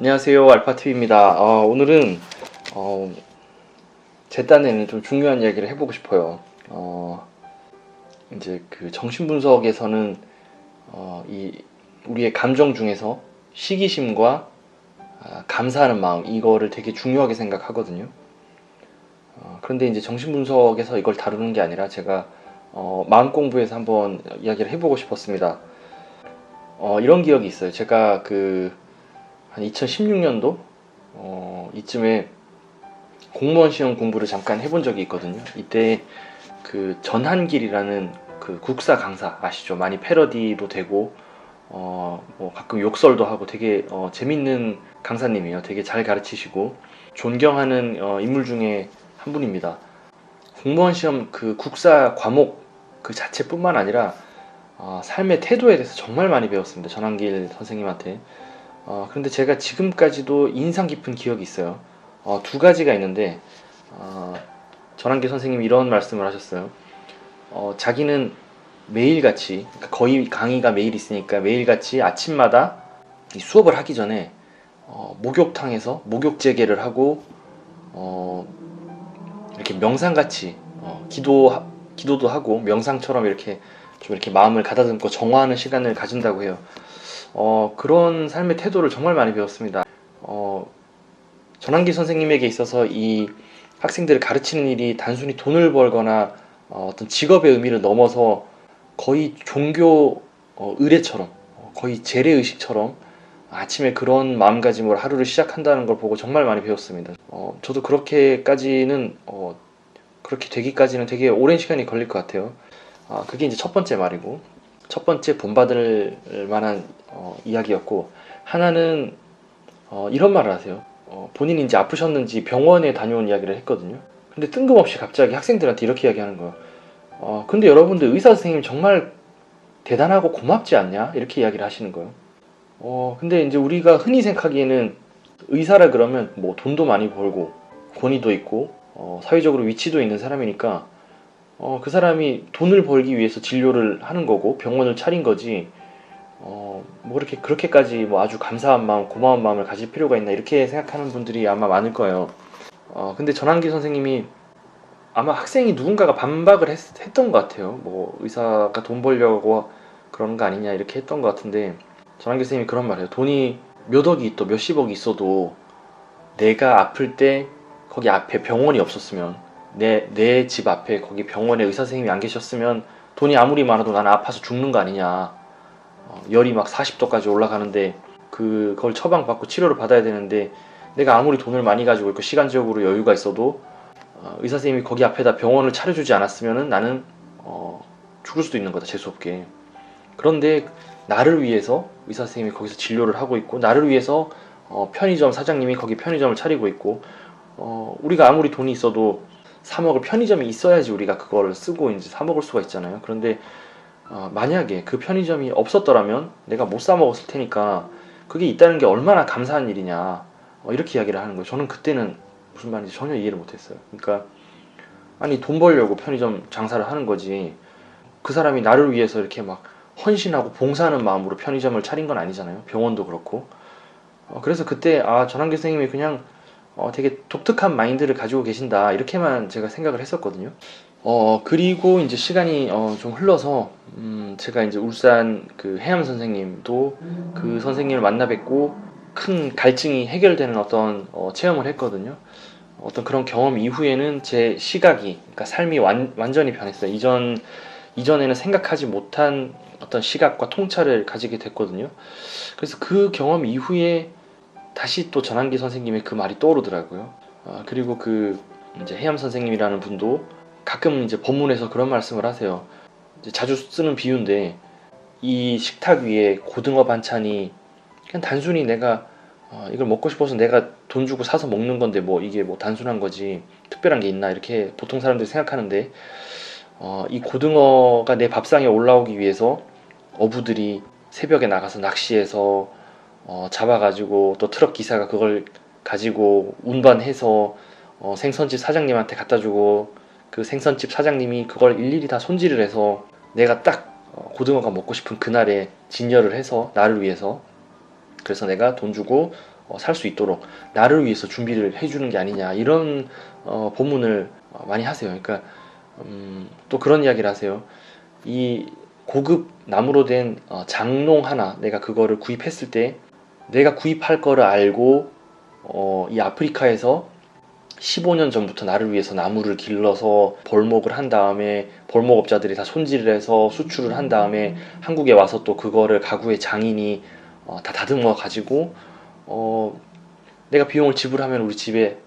안녕하세요, 알파TV입니다. 오늘은 제 딴에는 좀 중요한 이야기를 해보고 싶어요. 이제 그 정신분석에서는 이 우리의 감정 중에서 시기심과 감사하는 마음, 이거를 되게 중요하게 생각하거든요. 그런데 이제 정신분석에서 이걸 다루는 게 아니라 제가 마음 공부에서 한번 이야기를 해보고 싶었습니다. 이런 기억이 있어요. 제가 한 2016년도 이쯤에 공무원 시험 공부를 잠깐 해본 적이 있거든요. 이때 그 전한길이라는 그 국사 강사 아시죠? 많이 패러디도 되고 뭐 가끔 욕설도 하고 되게 재밌는 강사님이에요. 되게 잘 가르치시고 존경하는 인물 중에 한 분입니다. 공무원 시험 그 국사 과목 그 자체뿐만 아니라 삶의 태도에 대해서 정말 많이 배웠습니다. 전한길 선생님한테. 그런데 제가 지금까지도 인상 깊은 기억이 있어요. 두 가지가 있는데, 전한길 선생님이 이런 말씀을 하셨어요. 자기는 매일같이, 그러니까 거의 강의가 매일 있으니까 매일같이 아침마다 이 수업을 하기 전에 목욕탕에서 목욕재개를 하고 이렇게 명상같이 기도도 하고 명상처럼 이렇게 좀 이렇게 마음을 가다듬고 정화하는 시간을 가진다고 해요. 그런 삶의 태도를 정말 많이 배웠습니다. 전환기 선생님에게 있어서 이 학생들을 가르치는 일이 단순히 돈을 벌거나 어떤 직업의 의미를 넘어서 거의 종교 의례처럼 거의 재래의식처럼 아침에 그런 마음가짐으로 하루를 시작한다는 걸 보고 정말 많이 배웠습니다. 저도 그렇게 되기까지는 되게 오랜 시간이 걸릴 것 같아요. 그게 이제 첫 번째 말이고, 첫 번째 본받을 만한 이야기였고, 하나는 이런 말을 하세요. 본인이 이제 아프셨는지 병원에 다녀온 이야기를 했거든요. 근데 뜬금없이 갑자기 학생들한테 이렇게 이야기하는 거예요. 근데 여러분들 의사 선생님 정말 대단하고 고맙지 않냐? 이렇게 이야기를 하시는 거예요. 근데 이제 우리가 흔히 생각하기에는 의사라 그러면 뭐 돈도 많이 벌고 권위도 있고 사회적으로 위치도 있는 사람이니까 그 사람이 돈을 벌기 위해서 진료를 하는 거고 병원을 차린 거지 뭐 그렇게까지 뭐 아주 감사한 마음, 고마운 마음을 가질 필요가 있나 이렇게 생각하는 분들이 아마 많을 거예요. 근데 전한기 선생님이 아마 학생이 누군가가 반박을 했던 것 같아요. 뭐 의사가 돈 벌려고 그러는 거 아니냐 이렇게 했던 것 같은데 전한기 선생님이 그런 말이에요. 돈이 몇 억이 또 몇십억이 있어도 내가 아플 때 거기 앞에 병원이 없었으면 내 집 앞에 거기 병원에 의사 선생님이 안 계셨으면 돈이 아무리 많아도 나는 아파서 죽는 거 아니냐. 열이 막 40도까지 올라가는데 그걸 처방받고 치료를 받아야 되는데 내가 아무리 돈을 많이 가지고 있고 시간적으로 여유가 있어도 의사 선생님이 거기 앞에다 병원을 차려주지 않았으면 나는 죽을 수도 있는 거다, 재수없게. 그런데 나를 위해서 의사 선생님이 거기서 진료를 하고 있고 나를 위해서 편의점 사장님이 거기 편의점을 차리고 있고 우리가 아무리 돈이 있어도 사 먹을 편의점이 있어야지 우리가 그걸 쓰고 이제 사 먹을 수가 있잖아요. 그런데 만약에 그 편의점이 없었더라면 내가 못 사 먹었을 테니까 그게 있다는 게 얼마나 감사한 일이냐 이렇게 이야기를 하는 거예요. 저는 그때는 무슨 말인지 전혀 이해를 못했어요. 그러니까 아니 돈 벌려고 편의점 장사를 하는 거지 그 사람이 나를 위해서 이렇게 막 헌신하고 봉사하는 마음으로 편의점을 차린 건 아니잖아요. 병원도 그렇고. 그래서 그때 전한기 선생님이 그냥 되게 독특한 마인드를 가지고 계신다 이렇게만 제가 생각을 했었거든요. 그리고 이제 시간이 좀 흘러서 제가 이제 울산 그 해암 선생님도 그 선생님을 만나 뵙고 큰 갈증이 해결되는 어떤 체험을 했거든요. 어떤 그런 경험 이후에는 제 시각이, 그러니까 삶이 완전히 변했어요. 이전에는 생각하지 못한 어떤 시각과 통찰을 가지게 됐거든요. 그래서 그 경험 이후에 다시 또 전한기 선생님의 그 말이 떠오르더라고요. 그리고 그 이제 해암 선생님이라는 분도 가끔 이제 법문에서 그런 말씀을 하세요. 이제 자주 쓰는 비유인데 이 식탁 위에 고등어 반찬이 그냥 단순히 내가 이걸 먹고 싶어서 내가 돈 주고 사서 먹는 건데 뭐 이게 뭐 단순한 거지 특별한 게 있나 이렇게 보통 사람들이 생각하는데 이 고등어가 내 밥상에 올라오기 위해서 어부들이 새벽에 나가서 낚시해서 잡아가지고 또 트럭 기사가 그걸 가지고 운반해서 생선집 사장님한테 갖다주고 그 생선집 사장님이 그걸 일일이 다 손질을 해서 내가 딱 고등어가 먹고 싶은 그날에 진열을 해서 나를 위해서 그래서 내가 돈 주고 살 수 있도록 나를 위해서 준비를 해주는 게 아니냐, 이런 본문을 많이 하세요. 그러니까 또 그런 이야기를 하세요. 이 고급 나무로 된 장롱 하나, 내가 그거를 구입했을 때 내가 구입할 거를 알고 이 아프리카에서 15년 전부터 나를 위해서 나무를 길러서 벌목을 한 다음에 벌목업자들이 다 손질을 해서 수출을 한 다음에 한국에 와서 또 그거를 가구의 장인이 다 다듬어 가지고 내가 비용을 지불하면 우리 집에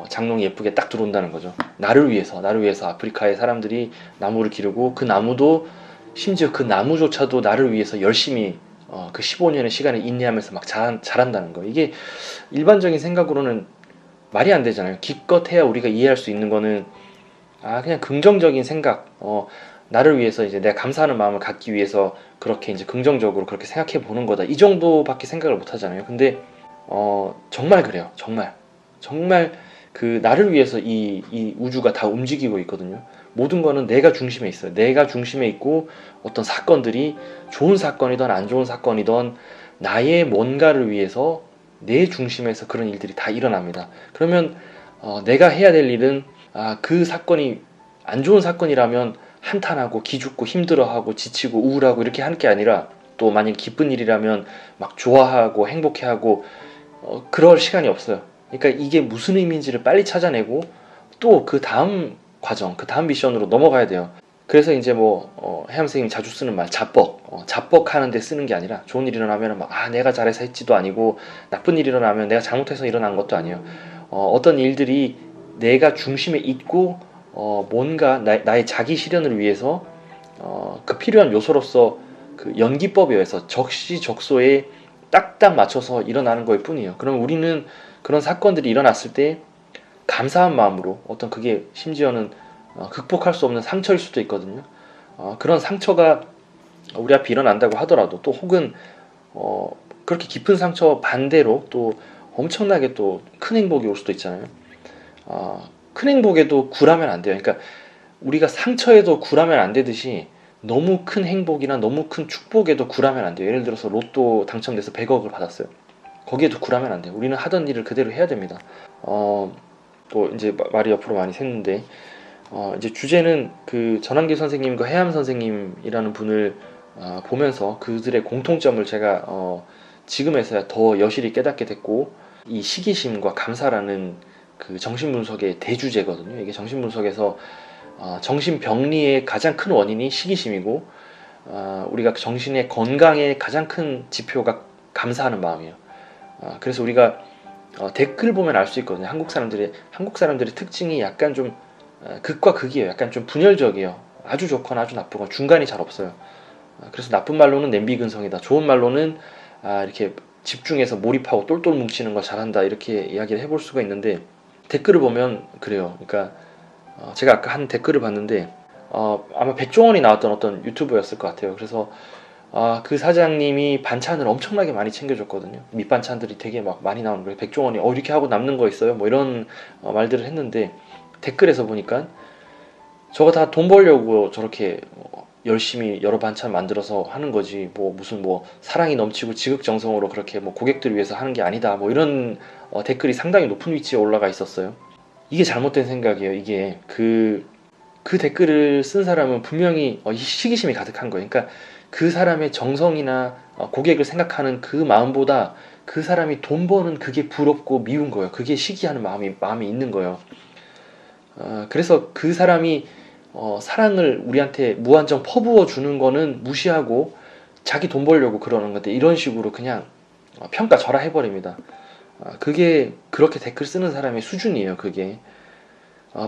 장롱이 예쁘게 딱 들어온다는 거죠. 나를 위해서 아프리카의 사람들이 나무를 기르고, 그 나무도 심지어 그 나무조차도 나를 위해서 열심히 그 15년의 시간을 인내하면서 막 자란다는 거. 이게 일반적인 생각으로는 말이 안 되잖아요. 기껏해야 우리가 이해할 수 있는 거는 그냥 긍정적인 생각, 나를 위해서 이제 내가 감사하는 마음을 갖기 위해서 그렇게 이제 긍정적으로 그렇게 생각해 보는 거다, 이 정도밖에 생각을 못 하잖아요. 근데 정말 그래요. 정말 그 나를 위해서 이 우주가 다 움직이고 있거든요. 모든 거는 내가 중심에 있어요. 내가 중심에 있고, 어떤 사건들이 좋은 사건이든 안 좋은 사건이든 나의 뭔가를 위해서 내 중심에서 그런 일들이 다 일어납니다. 그러면 내가 해야 될 일은 그 사건이 안 좋은 사건이라면 한탄하고 기죽고 힘들어하고 지치고 우울하고 이렇게 하는 게 아니라, 또 만약 기쁜 일이라면 막 좋아하고 행복해하고 그럴 시간이 없어요. 그러니까 이게 무슨 의미인지를 빨리 찾아내고 또 그 다음 과정, 그 다음 미션으로 넘어가야 돼요. 그래서 이제 해암 선생님이 자주 쓰는 말, 자뻑 하는데 쓰는 게 아니라, 좋은 일 일어나면 내가 잘해서 했지도 아니고, 나쁜 일 일어나면 내가 잘못해서 일어난 것도 아니에요. 어떤 일들이 내가 중심에 있고 뭔가 나의 자기 실현을 위해서 그 필요한 요소로서 그 연기법에 의해서 적시적소에 딱딱 맞춰서 일어나는 거일 뿐이에요. 그럼 우리는 그런 사건들이 일어났을 때 감사한 마음으로, 어떤 그게 심지어는 극복할 수 없는 상처일 수도 있거든요. 그런 상처가 우리 앞에 일어난다고 하더라도, 또 혹은 그렇게 깊은 상처 반대로 또 엄청나게 또 큰 행복이 올 수도 있잖아요. 큰 행복에도 굴하면 안 돼요. 그러니까 우리가 상처에도 굴하면 안 되듯이, 너무 큰 행복이나 너무 큰 축복에도 굴하면 안 돼요. 예를 들어서 로또 당첨돼서 100억을 받았어요. 거기에도 굴하면 안 돼요. 우리는 하던 일을 그대로 해야 됩니다. 또 이제 말이 옆으로 많이 샜는데, 이제 주제는 그 전환기 선생님과 해암 선생님이라는 분을 보면서 그들의 공통점을 제가 지금에서야 더 여실히 깨닫게 됐고, 이 시기심과 감사라는 그 정신분석의 대주제거든요. 이게 정신분석에서 정신병리의 가장 큰 원인이 시기심이고, 우리가 정신의 건강의 가장 큰 지표가 감사하는 마음이에요. 그래서 우리가 댓글 보면 알 수 있거든요. 한국 사람들의 특징이 약간 좀 극과 극이에요. 약간 좀 분열적이에요. 아주 좋거나 아주 나쁘거나 중간이 잘 없어요. 그래서 나쁜 말로는 냄비근성이다, 좋은 말로는 이렇게 집중해서 몰입하고 똘똘 뭉치는 걸 잘한다, 이렇게 이야기를 해볼 수가 있는데, 댓글을 보면 그래요. 그러니까 제가 아까 한 댓글을 봤는데 아마 백종원이 나왔던 어떤 유튜버였을 것 같아요. 그래서 그 사장님이 반찬을 엄청나게 많이 챙겨줬거든요. 밑반찬들이 되게 막 많이 나오는 거예요. 백종원이 이렇게 하고 남는 거 있어요? 뭐 이런 말들을 했는데, 댓글에서 보니까 저거 다 돈 벌려고 저렇게 열심히 여러 반찬 만들어서 하는 거지, 무슨 사랑이 넘치고 지극정성으로 그렇게 고객들 위해서 하는 게 아니다, 이런 댓글이 상당히 높은 위치에 올라가 있었어요. 이게 잘못된 생각이에요. 이게 그 댓글을 쓴 사람은 분명히 시기심이 가득한 거예요. 그러니까 그 사람의 정성이나 고객을 생각하는 그 마음보다 그 사람이 돈 버는 그게 부럽고 미운 거예요. 그게 시기하는 마음이 있는 거예요. 그래서 그 사람이 사랑을 우리한테 무한정 퍼부어 주는 거는 무시하고 자기 돈 벌려고 그러는 건데, 이런 식으로 그냥 평가절하해버립니다. 그게 그렇게 댓글 쓰는 사람의 수준이에요. 그게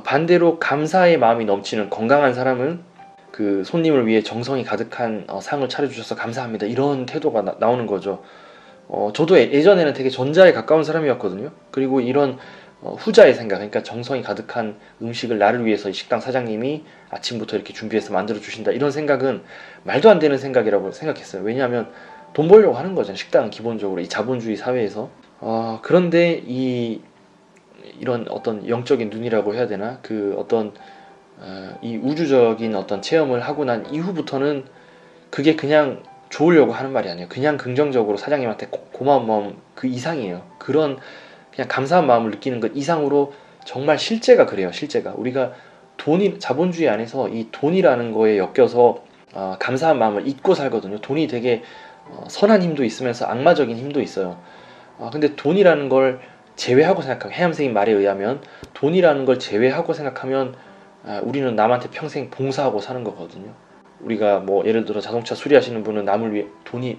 반대로 감사의 마음이 넘치는 건강한 사람은 그 손님을 위해 정성이 가득한 상을 차려주셔서 감사합니다, 이런 태도가 나오는 거죠. 저도 예전에는 되게 전자에 가까운 사람이었거든요. 그리고 이런 후자의 생각, 그러니까 정성이 가득한 음식을 나를 위해서 이 식당 사장님이 아침부터 이렇게 준비해서 만들어 주신다, 이런 생각은 말도 안 되는 생각이라고 생각했어요. 왜냐하면 돈 벌려고 하는 거잖아요. 식당은 기본적으로 이 자본주의 사회에서. 그런데 이런 어떤 영적인 눈이라고 해야 되나, 그 어떤 이 우주적인 어떤 체험을 하고 난 이후부터는 그게 그냥 좋으려고 하는 말이 아니에요. 그냥 긍정적으로 사장님한테 고마운 마음 그 이상이에요. 그런 그냥 감사한 마음을 느끼는 것 이상으로 정말 실제가 그래요. 실제가 우리가 돈이 자본주의 안에서 이 돈이라는 거에 엮여서 감사한 마음을 잊고 살거든요. 돈이 되게 선한 힘도 있으면서 악마적인 힘도 있어요. 근데 돈이라는 걸 제외하고 생각하면 해암 선생님 말에 의하면 돈이라는 걸 제외하고 생각하면 우리는 남한테 평생 봉사하고 사는 거거든요. 우리가 뭐 예를 들어 자동차 수리하시는 분은 남을 위해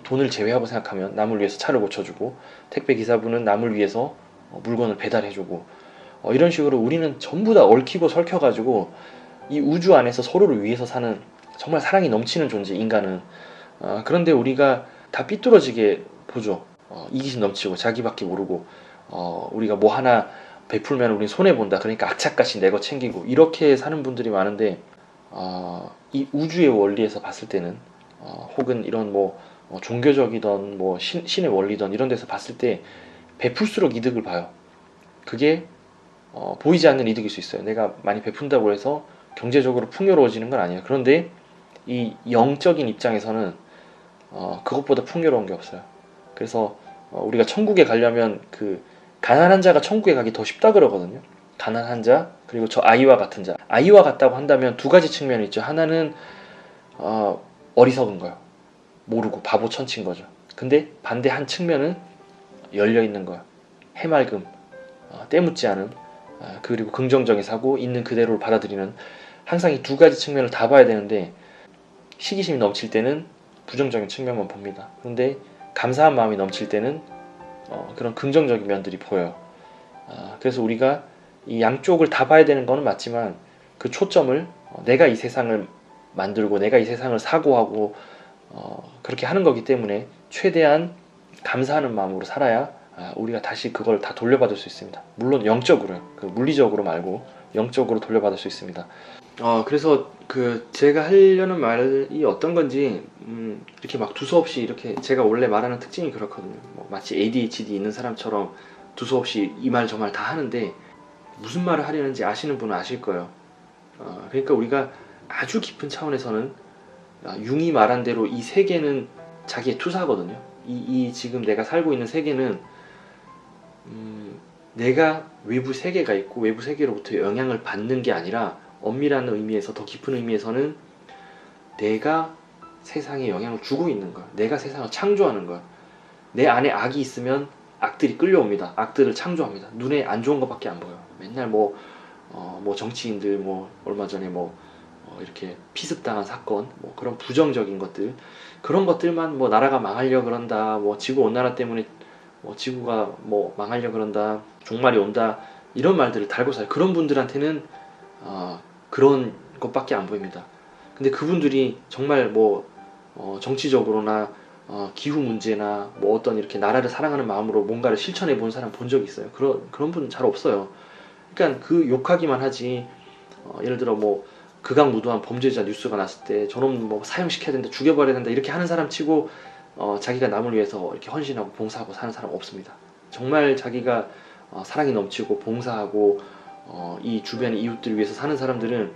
돈을 제외하고 생각하면 남을 위해서 차를 고쳐주고, 택배 기사분은 남을 위해서 물건을 배달해주고, 이런 식으로 우리는 전부 다 얽히고 설켜가지고 이 우주 안에서 서로를 위해서 사는 정말 사랑이 넘치는 존재 인간은. 그런데 우리가 다 삐뚤어지게 보죠. 이기심 넘치고 자기밖에 모르고, 우리가 뭐 하나 베풀면 우린 손해본다, 그러니까 악착같이 내 거 챙기고 이렇게 사는 분들이 많은데, 이 우주의 원리에서 봤을 때는 혹은 이런 뭐 종교적이던 뭐 신의 원리던 이런 데서 봤을 때 베풀수록 이득을 봐요. 그게 보이지 않는 이득일 수 있어요. 내가 많이 베푼다고 해서 경제적으로 풍요로워지는 건 아니에요. 그런데 이 영적인 입장에서는 그것보다 풍요로운 게 없어요. 그래서 우리가 천국에 가려면 그 가난한 자가 천국에 가기 더 쉽다 그러거든요. 가난한 자, 그리고 저 아이와 같은 자. 아이와 같다고 한다면 두 가지 측면이 있죠. 하나는 어리석은 거예요. 모르고 바보 천치인 거죠. 근데 반대 한 측면은 열려있는 거예요. 해맑음, 때묻지 않은, 그리고 긍정적인 사고, 있는 그대로를 받아들이는, 항상 이 두 가지 측면을 다 봐야 되는데 시기심이 넘칠 때는 부정적인 측면만 봅니다. 그런데 감사한 마음이 넘칠 때는 그런 긍정적인 면들이 보여요. 그래서 우리가 이 양쪽을 다 봐야 되는 거는 맞지만 그 초점을 내가 이 세상을 만들고 내가 이 세상을 사고하고 그렇게 하는 거기 때문에 최대한 감사하는 마음으로 살아야 우리가 다시 그걸 다 돌려받을 수 있습니다. 물론 영적으로요. 그 물리적으로 말고 영적으로 돌려받을 수 있습니다. 그래서 그 제가 하려는 말이 어떤 건지 이렇게 막 두서없이 이렇게 제가 원래 말하는 특징이 그렇거든요. 뭐 마치 ADHD 있는 사람처럼 두서없이 이 말 저 말 다 하는데 무슨 말을 하려는지 아시는 분은 아실 거예요. 그러니까 우리가 아주 깊은 차원에서는 융이 말한 대로 이 세계는 자기의 투사거든요. 이 지금 내가 살고 있는 세계는 내가 외부 세계가 있고 외부 세계로부터 영향을 받는 게 아니라 엄밀한 의미에서 더 깊은 의미에서는 내가 세상에 영향을 주고 있는 거야. 내가 세상을 창조하는 거야. 내 안에 악이 있으면 악들이 끌려옵니다. 악들을 창조합니다. 눈에 안 좋은 것밖에 안 보여. 맨날 뭐 정치인들 뭐 얼마 전에 이렇게 피습당한 사건, 뭐 그런 부정적인 것들, 그런 것들만 뭐 나라가 망하려 그런다, 뭐 지구 온난화 때문에 뭐 지구가 뭐 망하려 그런다, 종말이 온다, 이런 말들을 달고 살아요. 그런 분들한테는 그런 것밖에 안 보입니다. 근데 그분들이 정말 뭐 정치적으로나 기후 문제나 뭐 어떤 이렇게 나라를 사랑하는 마음으로 뭔가를 실천해 본 사람 본 적 있어요? 그런 분 잘 없어요. 그러니까 그 욕하기만 하지. 예를 들어 뭐 극악무도한 범죄자 뉴스가 났을 때 저놈 뭐 사형시켜야 된다, 죽여버려야 된다 이렇게 하는 사람 치고 자기가 남을 위해서 이렇게 헌신하고 봉사하고 사는 사람 없습니다. 정말 자기가 사랑이 넘치고 봉사하고 이 주변의 이웃들을 위해서 사는 사람들은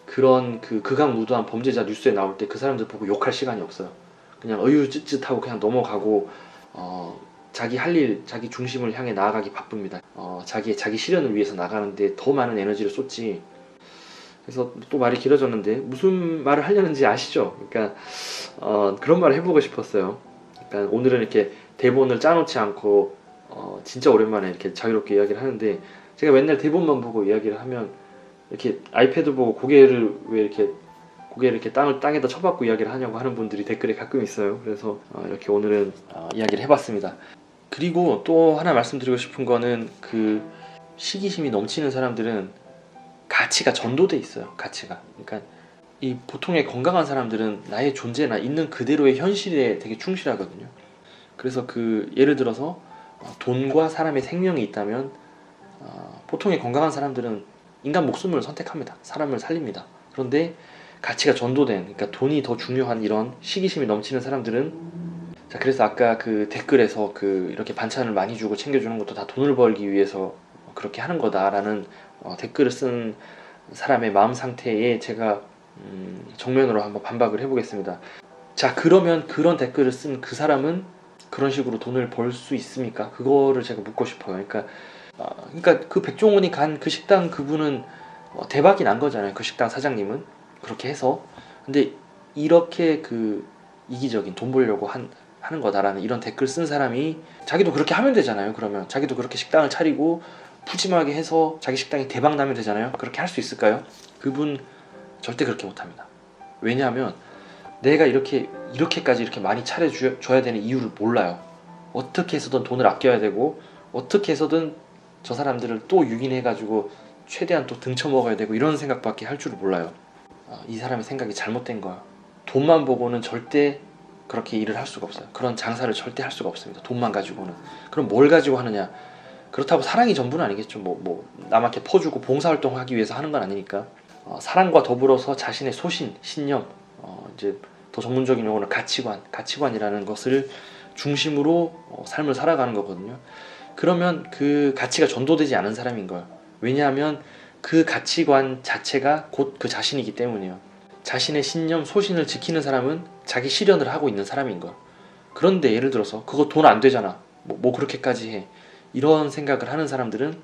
그런 그 극악무도한 범죄자 뉴스에 나올 때 그 사람들 보고 욕할 시간이 없어요. 그냥 어유 쯧쯧하고 그냥 넘어가고 자기 할 일, 자기 중심을 향해 나아가기 바쁩니다. 자기 실현을 위해서 나가는데 더 많은 에너지를 쏟지. 그래서 또 말이 길어졌는데 무슨 말을 하려는지 아시죠? 그러니까 그런 말을 해보고 싶었어요. 그러니까 오늘은 이렇게 대본을 짜놓지 않고 진짜 오랜만에 이렇게 자유롭게 이야기를 하는데, 제가 맨날 대본만 보고 이야기를 하면 이렇게 아이패드 보고 고개를 이렇게 땅에다 쳐박고 이야기를 하냐고 하는 분들이 댓글에 가끔 있어요. 그래서 이렇게 오늘은 이야기를 해봤습니다. 그리고 또 하나 말씀드리고 싶은 거는 그 시기심이 넘치는 사람들은 가치가 전도돼 있어요. 가치가. 그러니까 이 보통의 건강한 사람들은 나의 존재나 있는 그대로의 현실에 되게 충실하거든요. 그래서 그 예를 들어서 돈과 사람의 생명이 있다면 보통의 건강한 사람들은 인간 목숨을 선택합니다. 사람을 살립니다. 그런데 가치가 전도된, 그러니까 돈이 더 중요한 이런 시기심이 넘치는 사람들은, 자 그래서 아까 그 댓글에서 그 이렇게 반찬을 많이 주고 챙겨주는 것도 다 돈을 벌기 위해서 그렇게 하는 거다라는 댓글을 쓴 사람의 마음 상태에 제가 정면으로 한번 반박을 해보겠습니다. 자, 그러면 그런 댓글을 쓴 그 사람은 그런 식으로 돈을 벌 수 있습니까? 그거를 제가 묻고 싶어요. 그러니까 그 백종원이 간 그 식당 그분은 대박이 난 거잖아요. 그 식당 사장님은 그렇게 해서. 근데 이렇게 그 이기적인 돈 벌려고 하는 거다라는 이런 댓글 쓴 사람이 자기도 그렇게 하면 되잖아요. 그러면 자기도 그렇게 식당을 차리고 푸짐하게 해서 자기 식당이 대박 나면 되잖아요. 그렇게 할 수 있을까요? 그분 절대 그렇게 못합니다. 왜냐하면 내가 이렇게까지 이렇게 많이 차려줘야 되는 이유를 몰라요. 어떻게 해서든 돈을 아껴야 되고 어떻게 해서든 저 사람들을 또 유인해가지고 최대한 또 등쳐먹어야 되고 이런 생각밖에 할 줄을 몰라요. 이 사람의 생각이 잘못된 거야. 돈만 보고는 절대 그렇게 일을 할 수가 없어요. 그런 장사를 절대 할 수가 없습니다. 돈만 가지고는. 그럼 뭘 가지고 하느냐? 그렇다고 사랑이 전부는 아니겠죠. 뭐 남한테 퍼주고 봉사활동 하기 위해서 하는 건 아니니까. 사랑과 더불어서 자신의 소신, 신념, 이제 더 전문적인 용어는 가치관이라는 것을 중심으로 삶을 살아가는 거거든요. 그러면 그 가치가 전도되지 않은 사람인 거예요. 왜냐하면 그 가치관 자체가 곧 그 자신이기 때문이에요. 자신의 신념, 소신을 지키는 사람은 자기 실현을 하고 있는 사람인 거예요. 그런데 예를 들어서 그거 돈 안 되잖아. 뭐 그렇게까지 해. 이런 생각을 하는 사람들은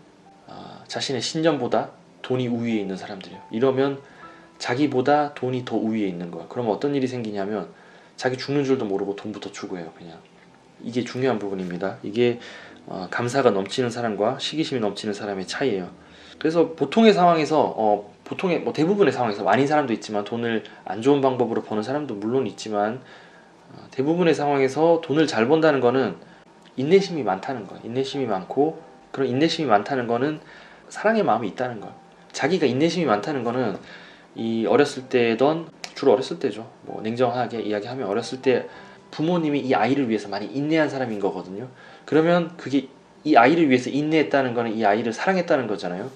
자신의 신념보다 돈이 우위에 있는 사람들이에요. 이러면 자기보다 돈이 더 우위에 있는 거야. 그러면 어떤 일이 생기냐면 자기 죽는 줄도 모르고 돈부터 추구해요. 그냥. 이게 중요한 부분입니다. 이게 감사가 넘치는 사람과 시기심이 넘치는 사람의 차이예요. 그래서 보통의 상황에서 보통의 대부분의 상황에서 많은 사람도 있지만 돈을 안 좋은 방법으로 버는 사람도 물론 있지만 대부분의 상황에서 돈을 잘 번다는 거는 인내심이 많다는 거예요. 인내심이 많고 그런 인내심이 많다는 거는 사랑의 마음이 있다는 거예요. 자기가 인내심이 많다는 거는 이 어렸을 때던 주로 어렸을 때죠. 냉정하게 이야기하면 어렸을 때 부모님이 이 아이를 위해서 많이 인내한 사람인 거거든요. 그러면 그게 이 아이를 위해서 인내했다는 거는 이 아이를 사랑했다는 거잖아요.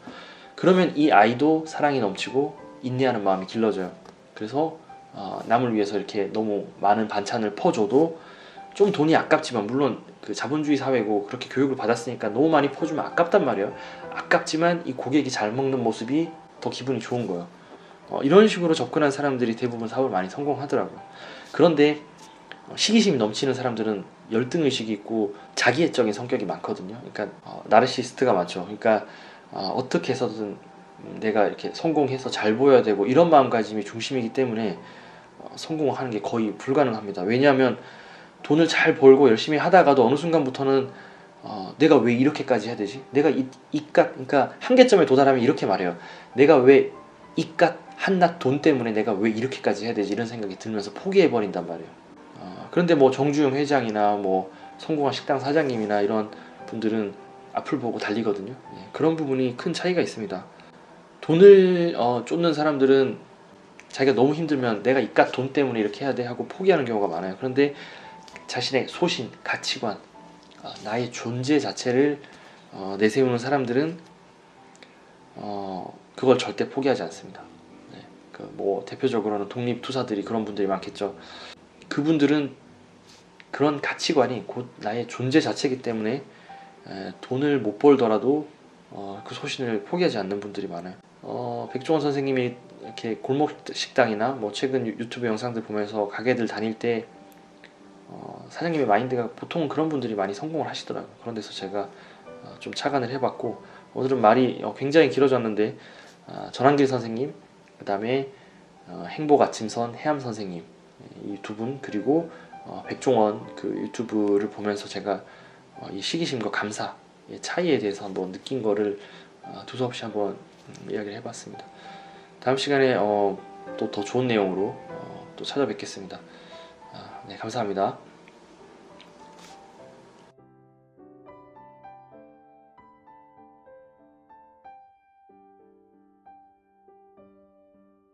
그러면 이 아이도 사랑이 넘치고 인내하는 마음이 길러져요. 그래서 남을 위해서 이렇게 너무 많은 반찬을 퍼줘도 좀 돈이 아깝지만 물론 그 자본주의 사회고 그렇게 교육을 받았으니까 너무 많이 퍼주면 아깝단 말이에요. 아깝지만 이 고객이 잘 먹는 모습이 더 기분이 좋은 거예요. 이런 식으로 접근한 사람들이 대부분 사업을 많이 성공하더라고요. 그런데 시기심이 넘치는 사람들은 열등의식이 있고 자기애적인 성격이 많거든요. 그러니까 나르시스트가 많죠. 그러니까 어떻게 해서든 내가 이렇게 성공해서 잘 보여야 되고 이런 마음가짐이 중심이기 때문에 성공을 하는 게 거의 불가능합니다. 왜냐하면 돈을 잘 벌고 열심히 하다가도 어느 순간부터는 내가 왜 이렇게까지 해야 되지? 내가 이깟 그러니까 한계점에 도달하면 이렇게 말해요. 내가 왜 이깟 한낱 돈 때문에 내가 왜 이렇게까지 해야 되지? 이런 생각이 들면서 포기해버린단 말이에요. 그런데 정주영 회장이나 성공한 식당 사장님이나 이런 분들은 앞을 보고 달리거든요. 그런 부분이 큰 차이가 있습니다. 돈을 쫓는 사람들은 자기가 너무 힘들면 내가 이깟 돈 때문에 이렇게 해야 돼 하고 포기하는 경우가 많아요. 그런데 자신의 소신, 가치관, 나의 존재 자체를 내세우는 사람들은 그걸 절대 포기하지 않습니다. 대표적으로는 독립투사들이 그런 분들이 많겠죠. 그분들은 그런 가치관이 곧 나의 존재 자체이기 때문에 돈을 못 벌더라도 그 소신을 포기하지 않는 분들이 많아요. 백종원 선생님이 이렇게 골목 식당이나 최근 유튜브 영상들 보면서 가게들 다닐 때 사장님의 마인드가 보통은 그런 분들이 많이 성공을 하시더라고요. 그런 데서 제가 좀 착안을 해봤고 오늘은 말이 굉장히 길어졌는데 전한길 선생님, 그 다음에 행복아침선 해암 선생님 이 두 분 그리고 백종원 그 유튜브를 보면서 제가 이 시기심과 감사의 차이에 대해서 한번 느낀 거를 두서없이 한번 이야기를 해봤습니다. 다음 시간에 또 더 좋은 내용으로 또 찾아뵙겠습니다. 네, 감사합니다.